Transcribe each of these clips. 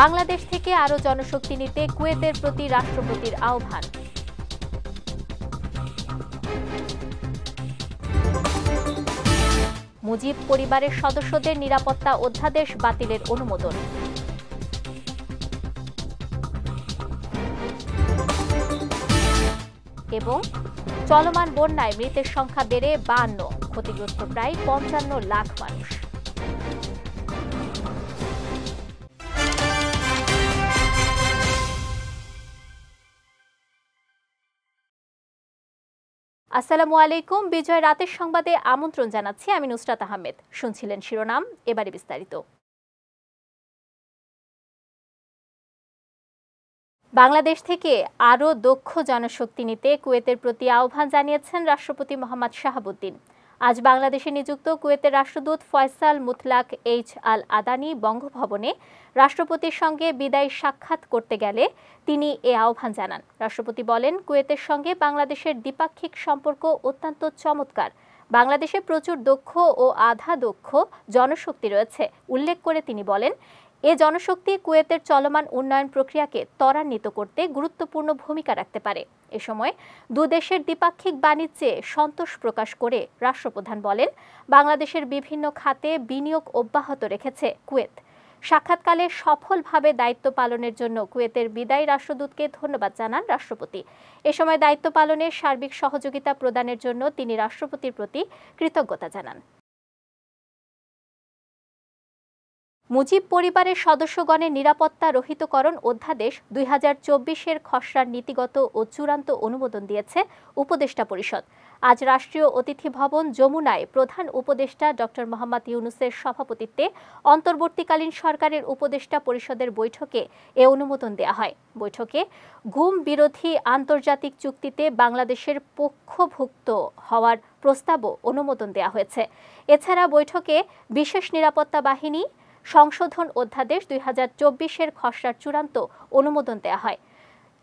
বাংলাদেশ থেকে আরও জনশক্তি নিতে কুয়েতের প্রতি রাষ্ট্রপতির আহ্বান। মুজিব পরিবারের সদস্যদের নিরাপত্তা অধ্যাদেশ বাতিলের অনুমোদন। এবং চলমান বন্যায় মৃতের সংখ্যা বেড়ে 52, ক্ষতিগ্রস্ত প্রায় 55 লাখ মানুষ। আসসালামু আলাইকুম। বিজয় রাতের সংবাদে আমন্ত্রণ জানাচ্ছি আমি নুসরাত আহমেদ। শুনছিলেন শিরোনাম, এবারে বিস্তারিত। বাংলাদেশ থেকে আরও দক্ষ জনশক্তি নিতে কুয়েতের প্রতি আহ্বান জানিয়েছেন রাষ্ট্রপতি মোহাম্মদ শাহাবুদ্দিন। আজ বাংলাদেশে নিযুক্ত কুয়েতের রাষ্ট্রদূত ফয়সাল মুতলাক এইচ আল আদানি বঙ্গভবনে রাষ্ট্রপতির সঙ্গে বিদায়ী সাক্ষাৎ করতে গেলে তিনি এ আহ্বান জানান। রাষ্ট্রপতি বলেন, কুয়েতের সঙ্গে বাংলাদেশের দ্বিপাক্ষিক সম্পর্ক অত্যন্ত চমৎকার। বাংলাদেশে প্রচুর দক্ষ ও আধা দক্ষ জনশক্তি রয়েছে উল্লেখ করে তিনি বলেন, এ জনশক্তি কুয়েতের চলমান উন্নয়ন প্রক্রিয়াকে ত্বরান্বিত করতে গুরুত্বপূর্ণ ভূমিকা রাখতে পারে। এ সময় দুদেশের দ্বিপাক্ষিক বাণিজ্যে সন্তোষ প্রকাশ করে রাষ্ট্রপ্রধান বলেন, বাংলাদেশের বিভিন্ন খাতে বিনিয়োগ অব্যাহত রেখেছে কুয়েত। সাক্ষাৎকালে সফলভাবে দায়িত্ব পালনের জন্য কুয়েতের বিদায়ী রাষ্ট্রদূতকে ধন্যবাদ জানান রাষ্ট্রপতি। এ সময় দায়িত্ব পালনে সার্বিক সহযোগিতা প্রদানের জন্য তিনি রাষ্ট্রপতির প্রতি কৃতজ্ঞতা জানান। মুজিব পরিবারের সদস্যগণের নিরাপত্তা রহিতকরণ অধ্যাদেশ 2024-এর খসড়ার নীতিগত ও চূড়ান্ত অনুমোদন দিয়েছে উপদেষ্টা পরিষদ। আজ রাষ্ট্রীয় অতিথি ভবন যমুনায় প্রধান উপদেষ্টা ডক্টর মোহাম্মদ ইউনূসের সভাপতিত্বে অন্তর্বর্তীকালীন সরকারের উপদেষ্টা পরিষদের বৈঠকে এ অনুমোদন দেওয়া হয়। বৈঠকে গুম বিরোধী আন্তর্জাতিক চুক্তিতে বাংলাদেশের পক্ষভুক্ত হওয়ার প্রস্তাবও অনুমোদন দেওয়া হয়েছে। এছাড়া বৈঠকে বিশেষ নিরাপত্তা বাহিনী সংশোধন অধ্যাদেশ 2024-এর খসড়ার চূড়ান্ত অনুমোদন দেওয়া হয়।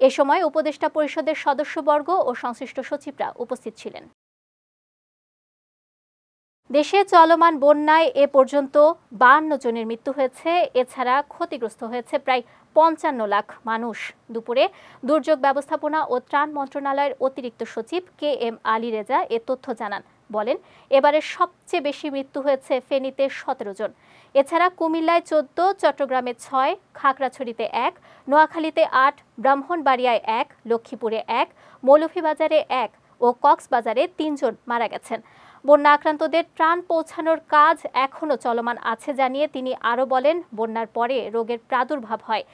এ সময় উপদেষ্টা পরিষদের সদস্যবর্গ ও সংশ্লিষ্ট সচিবরা উপস্থিত ছিলেন। দেশে চলমান বন্যায় এ পর্যন্ত 52 জনের মৃত্যু হয়েছে। এছাড়া ক্ষতিগ্রস্ত হয়েছে প্রায় 55 লাখ মানুষ। দুপুরে দুর্যোগ ব্যবস্থাপনা ও ত্রাণ মন্ত্রণালয়ের অতিরিক্ত সচিব KM আলী রেজা এ তথ্য জানান। বলেন, এবারে সবচেয়ে বেশি মৃত্যু হয়েছে ফেনীতে 17 জন। এছাড়া কুমিল্লায় 14, চট্টগ্রামে 6, খাগড়াছড়িতে 1, নোয়াখালীতে 8, ব্রাহ্মণবাড়িয়ায় 1, লক্ষ্মীপুরে 1, মৌলভীবাজারে 1 ও কক্সবাজারে 3 জন মারা গেছেন। বন্যা আক্রান্তদের ত্রাণ পৌঁছানোর কাজ এখনও চলমান আছে জানিয়ে তিনি আরও বলেন, বন্যার পরে রোগের প্রাদুর্ভাব হয়,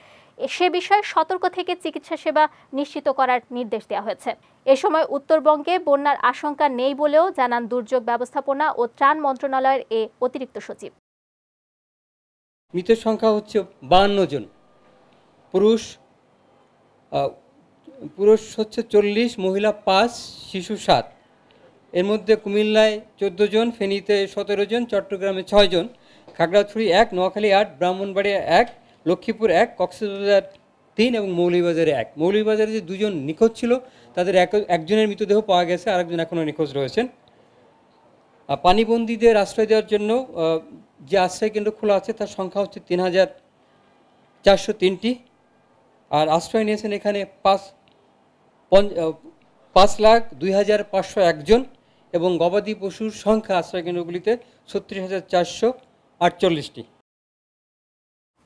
সে বিষয়ে সতর্ক থেকে চিকিৎসা সেবা নিশ্চিত করার নির্দেশ দেওয়া হয়েছে। এ সময় উত্তরবঙ্গে বন্যার আশঙ্কা নেই বলেও জানান দুর্যোগ ব্যবস্থাপনা ও ত্রাণ মন্ত্রণালয়ের এ অতিরিক্ত সচিব। মৃতের সংখ্যা হচ্ছে 52 জন। পুরুষ হচ্ছে 40, মহিলা 5, শিশু 7। এর মধ্যে কুমিল্লায় 14 জন, ফেনীতে 17 জন, চট্টগ্রামে 6 জন, খাগড়াছড়ি 1, নোয়াখালী 8, ব্রাহ্মণবাড়িয়া 1, লক্ষ্মীপুর 1, কক্সবাজার 3 এবং মৌলভীবাজারে 1। মৌলভীবাজারে যে 2 জন নিখোঁজ ছিল তাদের একজনের মৃতদেহ পাওয়া গেছে, আরেকজন এখনও নিখোঁজ রয়েছেন। পানিবন্দীদের আশ্রয় দেওয়ার জন্য যে আশ্রয় কেন্দ্র খোলা আছে তার সংখ্যা হচ্ছে 3403টি। আর আশ্রয় নিয়েছেন এখানে 5,02,501 জন এবং গবাদি পশুর সংখ্যা আশ্রয় কেন্দ্রগুলিতে 36,448টি।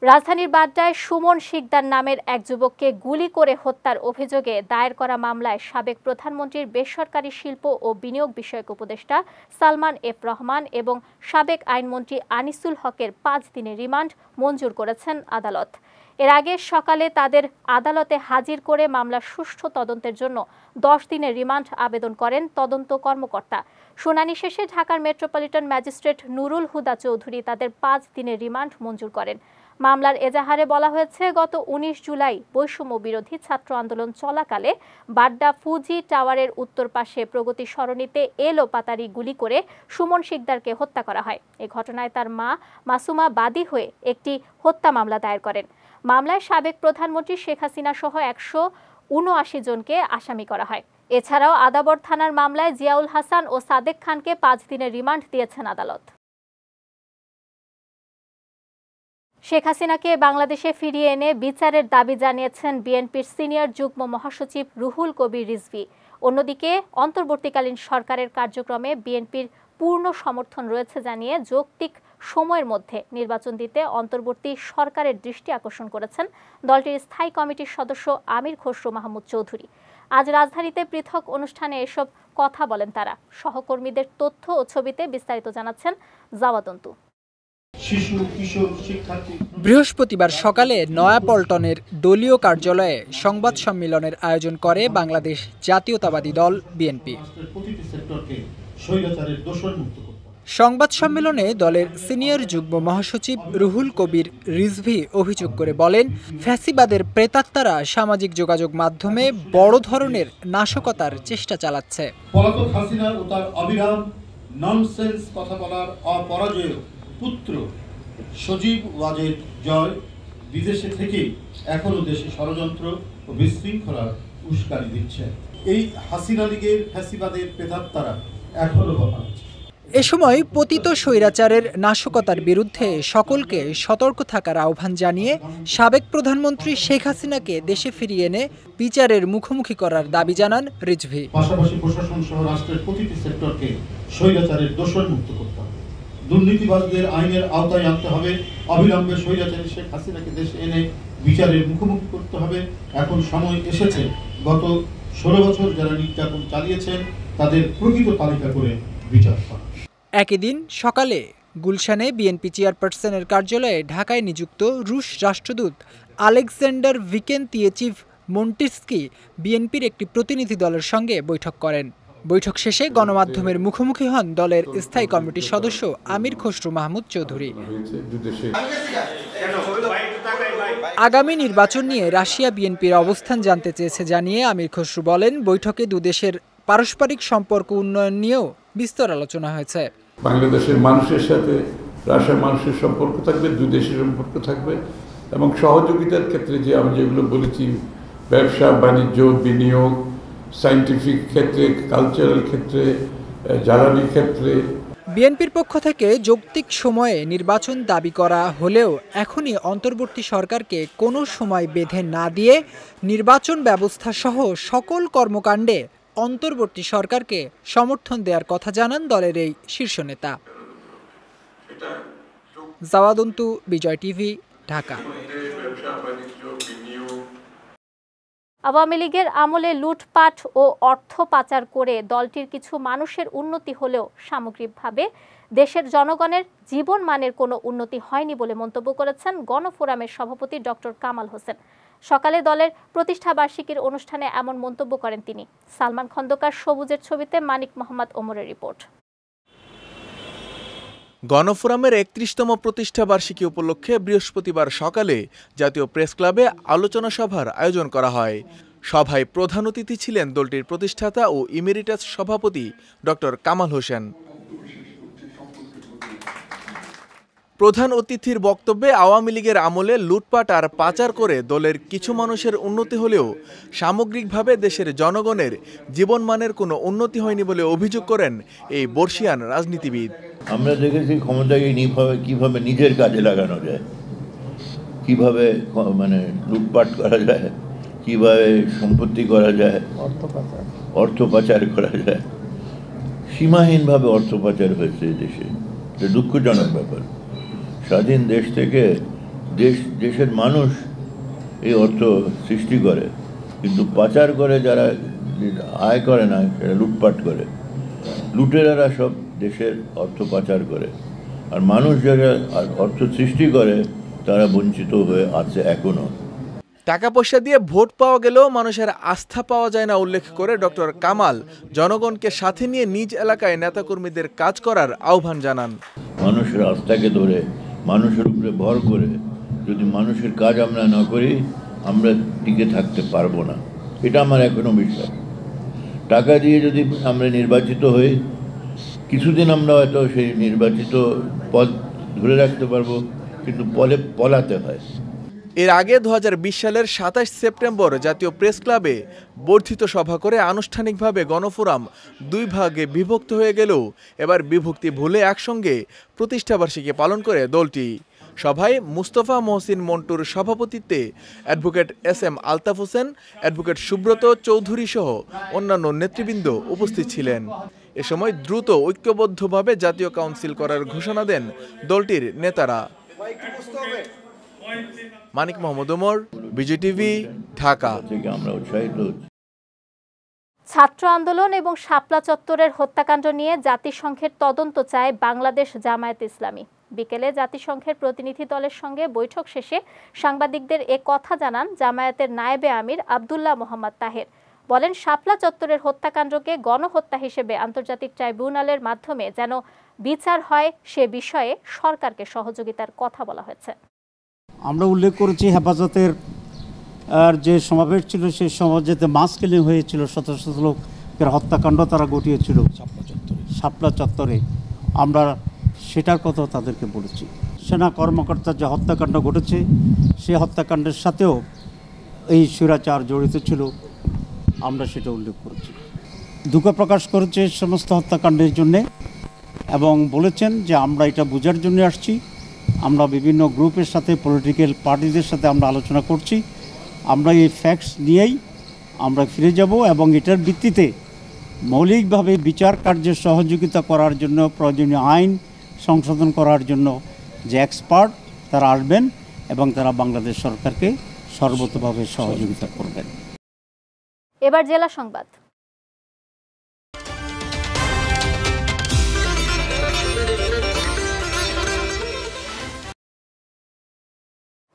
রাজধানীর বাড্ডায় সুমন শিকদার নামের এক যুবককে গুলি করে হত্যার অভিযোগে দায়ের করা মামলায় সাবেক প্রধানমন্ত্রীর বেসরকারি শিল্প ও বিনিয়োগ বিষয়ক উপদেষ্টা সালমান এফ রহমান এবং সাবেক আইনমন্ত্রী আনিসুল হকের 5 দিনের রিমান্ড মঞ্জুর করেছেন আদালত। এর আগে সকালে তাদের আদালতে হাজির করে মামলার সুষ্ঠু তদন্তের জন্য 10 দিনের রিমান্ড আবেদন করেন তদন্ত কর্মকর্তা। শুনানি শেষে ঢাকার মেট্রোপলিটন ম্যাজিস্ট্রেট নুরুল হুদা চৌধুরী তাদের 5 দিনের রিমান্ড মঞ্জুর করেন। মামলার এজাহারে বলা হয়েছে, গত 19 জুলাই বৈষম্য বিরোধী ছাত্র আন্দোলন চলাকালে বাড্ডা ফুজি টাওয়ারের উত্তর পাশে প্রগতি সরণিতে এলোপাতাড়ি গুলি করে সুমন শিকদারকে হত্যা করা হয়। এ ঘটনায় তার মা মাসুমা বাদী হয়ে একটি হত্যা মামলা দায়ের করেন। মামলায় সাবেক প্রধানমন্ত্রী শেখ হাসিনা সহ 179 জনকে আসামি করা হয়। এছাড়াও আদাবর থানার মামলায় জিয়াউল হাসান ও সাদেক খানকে 5 দিনের রিমান্ড দিয়েছেন আদালত। শেখ হাসিনাকে বাংলাদেশে ফিরিয়ে এনে বিচারের দাবি জানিয়েছেন বিএনপির সিনিয়র যুগ্ম মহাসচিব রুহুল কবির রিজভী। অন্যদিকে অন্তর্বর্তীকালীন সরকারের কার্যক্রমে বিএনপির পূর্ণ সমর্থন রয়েছে জানিয়ে যৌক্তিক সময়ের মধ্যে নির্বাচন দিতে অন্তর্বর্তী সরকারের দৃষ্টি আকর্ষণ করেছেন দলটির স্থায়ী কমিটির সদস্য আমির খসরু মাহমুদ চৌধুরী। আজ রাজধানীতে পৃথক অনুষ্ঠানে এসব কথা বলেন তারা। সহকর্মীদের তথ্য ও ছবিতে বিস্তারিত জানাচ্ছেন জাওয়াদন্তু। বৃহস্পতিবার সকালে নয়াপল্টনের দলীয় কার্যালয়ে সংবাদ সম্মেলনের আয়োজন করে বাংলাদেশ জাতীয়তাবাদী দল বিএনপি। সংবাদ সম্মেলনে দলের সিনিয়র যুগ্ম মহাসচিব রুহুল কবির রিজভী অভিযোগ করে বলেন, ফ্যাসিবাদের প্রেতাত্মারা সামাজিক যোগাযোগ মাধ্যমে বড় ধরনের নাশকতার চেষ্টা চালাচ্ছে। পলাতক হাসিনা ও তার অবিরাম ননসেন্স কথা বলার অপরাজয় পুত্র সজীব ওয়াজেদ জয় বিদেশে থেকে এখনো দেশে ষড়যন্ত্র ও বিশৃঙ্খলার উস্কানি দিচ্ছে। এই হাসিনা লীগের ফ্যাসিবাদের প্রেতাত্মারা এখনো কথা বলছে। এ সময় পতিত স্বৈরাচারের নাশকতার বিরুদ্ধে সকলকে সতর্ক থাকার আহ্বান জানিয়ে সাবেক প্রধানমন্ত্রী শেখ হাসিনাকে দেশে ফিরিয়ে এনে বিচারের মুখোমুখি করার দাবি জানান রিজভী। পাশাপাশি প্রশাসন সহ রাষ্ট্রের প্রতিটি সেক্টরকে স্বৈরাচারের দোষর মুক্ত করতে হবে, দুর্নীতিবাজদের আইনের আওতায় আনতে হবে, অবিলম্বে স্বৈরাচারী শেখ হাসিনাকে দেশে এনে বিচারের মুখোমুখি করতে হবে। এখন সময় এসেছে গত 16 বছর যারা নির্যাতন চালিয়েছেন তাদের প্রকৃত তালিকা করে বিচার করা। একই দিন সকালে গুলশানে বিএনপি চেয়ারপারসনের কার্যালয়ে ঢাকায় নিযুক্ত রুশ রাষ্ট্রদূত আলেকজান্ডার ভিকেন্তিয়েচিভ মন্টিস্কি বিএনপির একটি প্রতিনিধি দলের সঙ্গে বৈঠক করেন। বৈঠক শেষে গণমাধ্যমের মুখোমুখি হন দলের স্থায়ী কমিটির সদস্য আমির খসরু মাহমুদ চৌধুরী। আগামী নির্বাচন নিয়ে রাশিয়া বিএনপির অবস্থান জানতে চেয়েছে জানিয়ে আমির খসরু বলেন, বৈঠকে দুদেশের পারস্পরিক সম্পর্ক উন্নয়ন নিয়েও বিস্তর আলোচনা হয়েছে। বাংলাদেশের মানুষের সাথে রাশিয়ার মানুষের সম্পর্ক থাকবে, দুই দেশের সম্পর্ক থাকবে এবং সহযোগিতার ক্ষেত্রে যে আমি যেগুলো বলেছি, ব্যবসা বাণিজ্য, বিনিয়োগ, সায়েন্টিফিক ক্ষেত্রে, কালচারাল ক্ষেত্রে, জ্বালানি ক্ষেত্রে। বিএনপির পক্ষ থেকে যৌক্তিক সময়ে নির্বাচন দাবি করা হলেও এখনই অন্তর্বর্তী সরকারকে কোনো সময় বেঁধে না দিয়ে নির্বাচন ব্যবস্থা সহ সকল কর্মকাণ্ডে অন্তর্বর্তী সরকারকে সমর্থন দেওয়ার কথা জানান দলের এই শীর্ষ নেতা। জাওয়াদন্তু, বিজয় টিভি, ঢাকা। আওয়ামী লীগের আমলে লুটপাট ও অর্থ পাচার করে দলটির কিছু মানুষের উন্নতি হলেও সামগ্রিকভাবে দেশের জনগণের জীবনমানের কোনো উন্নতি হয়নি বলে মন্তব্য করেছেন গণফোরামের সভাপতি ডক্টর কামাল হোসেন। সকালে দলের প্রতিষ্ঠা বার্ষিকীর অনুষ্ঠানে এমন মন্তব্য করেন তিনি। সালমান খন্দকার সবুজের ছবিতে মানিক মোহাম্মদ ওমরের রিপোর্ট। গণফোরামের ৩১তম প্রতিষ্ঠা বার্ষিকী উপলক্ষে বৃহস্পতিবার সকালে জাতীয় প্রেস ক্লাবে আলোচনা সভার আয়োজন করা হয়। সভায় প্রধান অতিথি ছিলেন দলটির প্রতিষ্ঠাতা ও ইমেরিটাস সভাপতি ডক্টর কামাল হোসেন। প্রধান অতিথির বক্তব্যে আওয়ামী লীগের আমলে লুটপাট আর পাচার করে দলের কিছু মানুষের উন্নতি হলেও সামগ্রিকভাবে দেশের জনগণের জীবনমানের কোনো উন্নতি হয়নি বলে অভিযোগ করেন এই বর্ষিয়ান রাজনীতিবিদ। আমরা দেখেছি ক্ষমতাকে কিভাবে নিজের কাজে লাগানো যায়, কিভাবে মানে লুটপাট করা যায়, কিভাবে সম্পত্তি করা যায়, অর্থ পাচার করা যায়। সীমাহীনভাবে অর্থ পাচার হয়েছে দেশে, এটা দুঃখজনক ব্যাপার। স্বাধীন দেশ থেকে দেশের মানুষ এই অর্থ সৃষ্টি করে, কিন্তু পাচার করে যারা আয় করে না, সেটা লুটপাট করে। লুটেরারা সব দেশের অর্থ পাচার করে, আর মানুষ যারা অর্থ সৃষ্টি করে তারা বঞ্চিত হয়ে আছে এখনো। টাকা পয়সা দিয়ে ভোট পাওয়া গেলেও মানুষের আস্থা পাওয়া যায় না উল্লেখ করে ডক্টর কামাল জনগণকে সাথে নিয়ে নিজ এলাকায় নেতাকর্মীদের কাজ করার আহ্বান জানান। মানুষের আস্থাকে ধরে, মানুষের উপরে ভর করে যদি মানুষের কাজ আমরা না করি, আমরা টিকে থাকতে পারবো না। এটা আমার এখনো বিশ্বাস। টাকা দিয়ে যদি আমরা নির্বাচিত হই, কিছুদিন আমরা হয়তো সেই নির্বাচিত পদ ধরে রাখতে পারবো, কিন্তু পলাতে হয়। এর আগে 2020 সালের 27 সেপ্টেম্বর জাতীয় প্রেস ক্লাবে বর্ধিত সভা করে আনুষ্ঠানিকভাবে গণফোরাম 2 ভাগে বিভক্ত হয়ে গেলেও এবার বিভক্তি ভুলে একসঙ্গে প্রতিষ্ঠাবার্ষিকী পালন করে দলটি। সভায় মুস্তফা মহসিন মন্টুর সভাপতিত্বে advocate SM Altaf Hossain, advocate Subrata Chowdhury সহ অন্যান্য নেতৃবৃন্দ উপস্থিত ছিলেন। এ সময় দ্রুত ঐক্যবদ্ধভাবে জাতীয় কাউন্সিল করার ঘোষণা দেন দলটির নেতারা। মানিক মোহাম্মদ ওমর, বিজেটিভি, ঢাকা। ছাত্র আন্দোলন এবং শাপলা চত্বরের হত্যাকাণ্ড নিয়ে জাতিসংঘের তদন্ত চায় বাংলাদেশ জামায়াতে ইসলামী। বিকেলে জাতিসংঘের প্রতিনিধি দলের সঙ্গে বৈঠক শেষে সাংবাদিকদের এ কথা জানান জামায়াতের নায়েবে আমির আব্দুল্লাহ মোহাম্মদ তাহের। বলেন, শাপলা চত্বরের হত্যাকাণ্ডকে গণহত্যা হিসেবে আন্তর্জাতিক ট্রাইব্যুনালের মাধ্যমে যেন বিচার হয় সে বিষয়ে সরকারকে সহযোগিতার কথা বলা হয়েছে। আমরা উল্লেখ করেছি হেফাজতের যে সমাবেশ ছিল সেই সমাবেশে মাস কিলিং হয়েছিল, শত শত লোকের হত্যাকাণ্ড তারা ঘটিয়েছিল শাপলা চত্বরে। আমরা সেটার কথা তাদেরকে বলেছি। সেনা কর্মকর্তার যে হত্যাকাণ্ড ঘটেছে সেই হত্যাকাণ্ডের সাথেও এই স্বৈরাচার জড়িত ছিল, আমরা সেটা উল্লেখ করেছি। দুঃখ প্রকাশ করেছে সমস্ত হত্যাকাণ্ডের জন্যে এবং বলেছেন যে আমরা এটা বোঝার জন্য আসছি। আমরা বিভিন্ন গ্রুপের সাথে, পলিটিক্যাল পার্টিদের সাথে আমরা আলোচনা করছি। আমরা এই ফ্যাক্টস নিয়েই আমরা ফিরে যাব এবং এটার ভিত্তিতে মৌলিকভাবে বিচার কার্যের সহযোগিতা করার জন্য প্রয়োজনীয় আইন সংশোধন করার জন্য যে এক্সপার্ট তারা আসবেন এবং তারা বাংলাদেশ সরকারকে সর্বতোভাবে সহযোগিতা করবেন। এবার জেলা সংবাদ।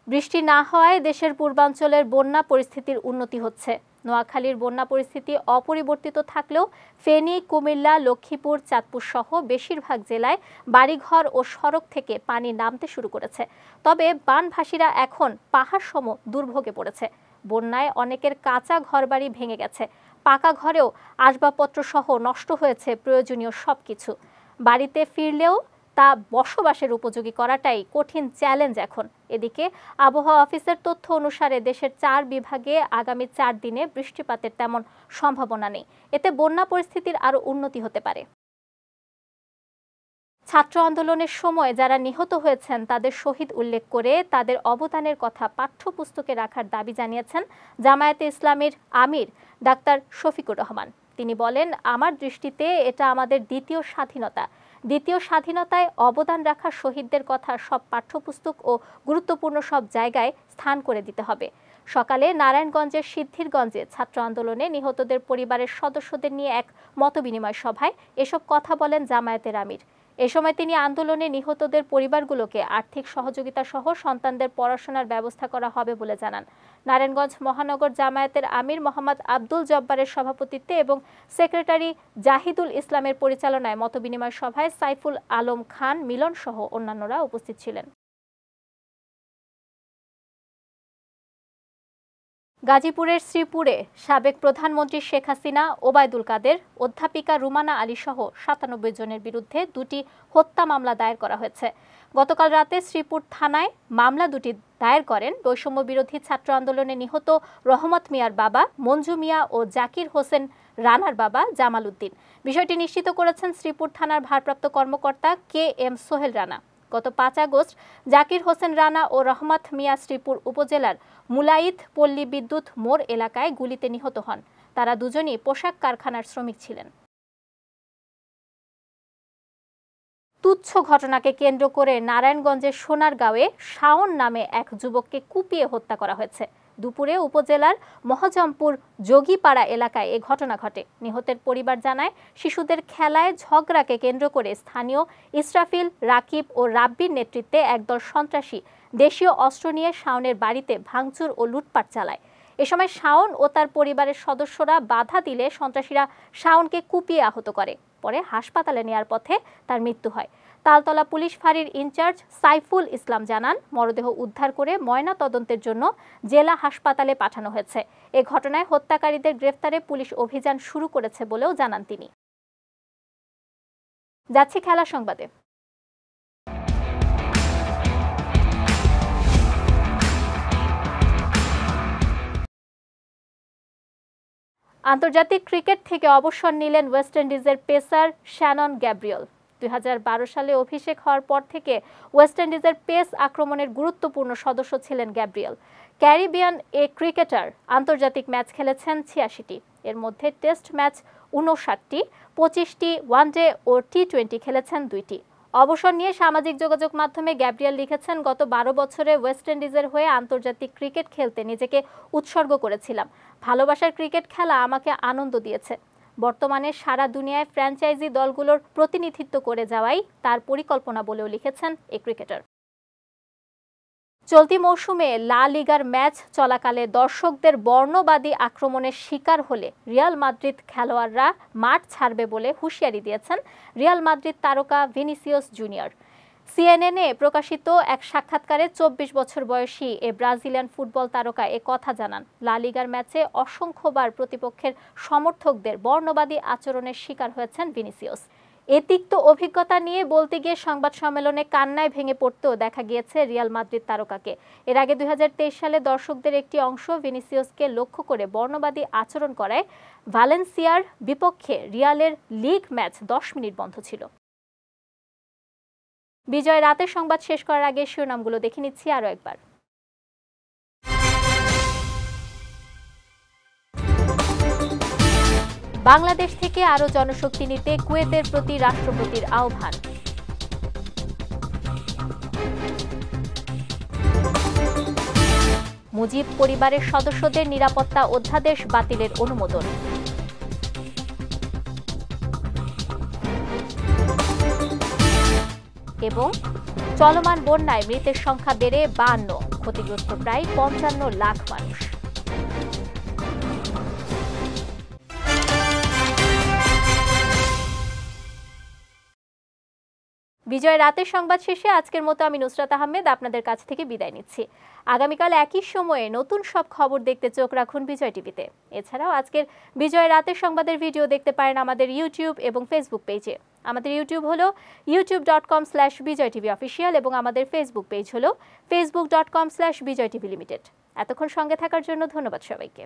বৃষ্টি না হওয়ায় দেশের পূর্বাঞ্চলের বন্যা পরিস্থিতির উন্নতি হচ্ছে। নোয়াখালীর বন্যা পরিস্থিতি অপরিবর্তিত থাকলেও ফেনী, কুমিল্লা, লক্ষ্মীপুর, চাঁদপুর সহ বেশিরভাগ জেলায় বাড়িঘর ও সড়ক থেকে পানি নামতে শুরু করেছে। তবে বানভাসীরা এখন পাহাড়সম দুর্ভোগে পড়েছে। বন্যায় অনেকের কাঁচা ঘরবাড়ি ভেঙে গেছে। পাকা ঘরেও আসবাবপত্র সহ নষ্ট হয়েছে প্রয়োজনীয় সবকিছু। বাড়িতে ফিরলেও তা বসবাসের উপযোগী করাটাই কঠিন চ্যালেঞ্জ এখন। এদিকে আবহাওয়া অফিসের তথ্য অনুসারে দেশের 4 বিভাগে আগামী 4 দিনে বৃষ্টিপাতের তেমন সম্ভাবনা নেই। এতে বন্যা পরিস্থিতির আরও উন্নতি হতে পারে। ছাত্র আন্দোলনের সময় যারা নিহত হয়েছেন তাদের শহীদ উল্লেখ করে তাদের অবদানের কথা পাঠ্যপুস্তকে রাখার দাবি জানিয়েছেন জামায়াতে ইসলামীর আমির ডাক্তার শফিকুর রহমান। তিনি বলেন, আমার দৃষ্টিতে এটা আমাদের দ্বিতীয় স্বাধীনতা। দ্বিতীয় স্বাধীনতায় অবদান রাখা শহীদদের কথা সব পাঠ্যপুস্তক ও গুরুত্বপূর্ণ সব জায়গায় স্থান করে দিতে হবে। সকালে নারায়ণগঞ্জের সিদ্ধিরগঞ্জে ছাত্র আন্দোলনে নিহতদের পরিবারের সদস্যদের নিয়ে এক মতবিনিময় সভায় এসব কথা বলেন জামায়াতের আমির। এ সময় তিনি আন্দোলনে নিহতদের পরিবারগুলোকে আর্থিক সহযোগিতা সহ সন্তানদের পড়াশোনার ব্যবস্থা করা হবে বলে জানান। নারায়ণগঞ্জ মহানগর জামায়াতের আমির মোহাম্মদ আব্দুল জব্বারের সভাপতিত্বে এবং সেক্রেটারি জাহিদুল ইসলামের পরিচালনায় মতবিনিময় সভায় সাইফুল আলম খান মিলন সহ অন্যান্যরা উপস্থিত ছিলেন। গাজীপুরের শ্রীপুরে সাবেক প্রধানমন্ত্রী শেখ হাসিনা, ওবায়দুল কাদের, অধ্যাপিকা রুমানা আলী সহ 97 জনের বিরুদ্ধে 2টি হত্যা মামলা দায়ের করা হয়েছে। গতকাল রাতে শ্রীপুর থানায় মামলা 2টি দায়ের করেন বৈষম্য বিরোধী ছাত্র আন্দোলনে নিহত রহমত মিয়ার বাবা মঞ্জু মিয়া ও জাকির হোসেন রানার বাবা জামাল উদ্দিন। বিষয়টি নিশ্চিত করেছেন শ্রীপুর থানার ভারপ্রাপ্ত কর্মকর্তা KM সোহেল রানা। গত 5 আগস্ট জাকির হোসেন রানা ও রহমত মিয়া শ্রীপুর উপজেলার মুলাইদ পল্লী বিদ্যুৎ মোড় এলাকায় গুলিতে নিহত হন। তারা দুজনই পোশাক কারখানার শ্রমিক ছিলেন। তুচ্ছ ঘটনাকে কেন্দ্র করে নারায়ণগঞ্জের সোনারগাঁওয়ে শাওন নামে এক যুবককে কুপিয়ে হত্যা করা হয়েছে। দুপুরে উপজেলার মহজমপুর যোগীপাড়া এলাকায় এ ঘটনা ঘটে। নিহতের পরিবার জানায়, শিশুদের খেলায় ঝগড়াকে কেন্দ্র করে স্থানীয় ইসরাফিল, রাকিব ও রাব্বির নেতৃত্বে একদল সন্ত্রাসী দেশীয় অস্ত্র নিয়ে শাওনের বাড়িতে ভাঙচুর ও লুটপাট চালায়। এ সময় শাওন ও তার পরিবারের সদস্যরা বাধা দিলে সন্ত্রাসীরা শাওনকে কুপিয়ে আহত করে। পরে হাসপাতালে নেয়ার পথে তার মৃত্যু হয়। তালতলা পুলিশ ফাঁড়ির ইনচার্জ সাইফুল ইসলাম জানান, মরদেহ উদ্ধার করে ময়না তদন্তের জন্য জেলা হাসপাতালে পাঠানো হয়েছে। এ ঘটনায় হত্যাকারীদের গ্রেফতারে পুলিশ অভিযান শুরু করেছে বলেও জানান তিনি। যাচ্ছি খেলা সংবাদে। আন্তর্জাতিক ক্রিকেট থেকে অবসর নিলেন ওয়েস্ট ইন্ডিজের পেসার শ্যানন গ্যাব্রিয়েল। 2012 সালে অভিষেক হওয়ার পর থেকে ওয়েস্ট ইন্ডিজের পেস আক্রমণের গুরুত্বপূর্ণ সদস্য ছিলেন গ্যাব্রিয়েল। ক্যারিবিয়ান এ ক্রিকেটার আন্তর্জাতিক ম্যাচ খেলেছেন 86টি, এর মধ্যে টেস্ট ম্যাচ 59টি, 25টি ওয়ানডে ও টি20 খেলেছেন 2টি। অবসর নিয়ে সামাজিক যোগাযোগ মাধ্যমে গ্যাব্রিয়েল লিখেছেন, গত 12 বছরে ওয়েস্ট ইন্ডিজের হয়ে আন্তর্জাতিক ক্রিকেট খেলতে নিজেকে উৎসর্গ করেছিলাম। ভালোবাসার ক্রিকেট খেলা আমাকে আনন্দ দিয়েছে। বর্তমানে সারা দুনিয়ায় ফ্র্যাঞ্চাইজি দলগুলোর প্রতিনিধিত্ব করে যাওয়াই তার পরিকল্পনা বলেও লিখেছেন এই ক্রিকেটার। চলতি মৌসুমে লা লিগার ম্যাচ চলাকালে দর্শকদের বর্ণবাদী আক্রমণের শিকার হলে রিয়াল মাদ্রিদ খেলোয়াড়রা মাঠ ছাড়বে বলে হুঁশিয়ারি দিয়েছেন রিয়াল মাদ্রিদ তারকা ভিনিসিয়াস জুনিয়র। সিএনএনে প্রকাশিত এক সাক্ষাৎকারে 24 বছর বয়সী এ ব্রাজিলিয়ান ফুটবল তারকা এ কথা জানান। লা লিগার ম্যাচে অসংখ্যবার প্রতিপক্ষের সমর্থকদের বর্ণবাদী আচরণের শিকার হয়েছেন ভিনিসিয়াস। এ তিক্ত অভিজ্ঞতা নিয়ে বলতে গিয়ে সংবাদ সম্মেলনে কান্নায় ভেঙে পড়তেও দেখা গিয়েছে রিয়াল মাদ্রিদ তারকাকে। এর আগে 2023 সালে দর্শকদের একটি অংশ ভিনিসিয়াসকে লক্ষ্য করে বর্ণবাদী আচরণ করায় ভ্যালেন্সিয়ার বিপক্ষে রিয়ালের লিগ ম্যাচ 10 মিনিট বন্ধ ছিল। বিজয় রাতের সংবাদ শেষ করার আগে শিরোনামগুলো দেখে নিচ্ছি আরও একবার। বাংলাদেশ থেকে আরও জনশক্তি নিতে কুয়েতের প্রতি রাষ্ট্রপতির আহ্বান। মুজিব পরিবারের সদস্যদের নিরাপত্তা অধ্যাদেশ বাতিলের অনুমোদন। এবং চলমান বন্যায় মৃতের সংখ্যা বেড়ে 52, ক্ষতিগ্রস্ত প্রায় 55 লাখ মানুষ। বিজয় রাতের সংবাদ শেষে আজকের মতো আমি নুসরাত আহমেদ আপনাদের কাছ থেকে বিদায় নিচ্ছি। আগামীকাল একই সময়ে নতুন সব খবর দেখতে চোখ রাখুন বিজয় টিভিতে। এছাড়াও আজকের বিজয় রাতের সংবাদের ভিডিও দেখতে পারেন আমাদের ইউটিউব এবং ফেসবুক পেজে। আমাদের ইউটিউব হলো youtube.com/BJTVOfficial এবং আমাদের ফেসবুক পেজ হলো facebook.com/BJTVLimited। এতক্ষণ সঙ্গে থাকার জন্য ধন্যবাদ সবাইকে।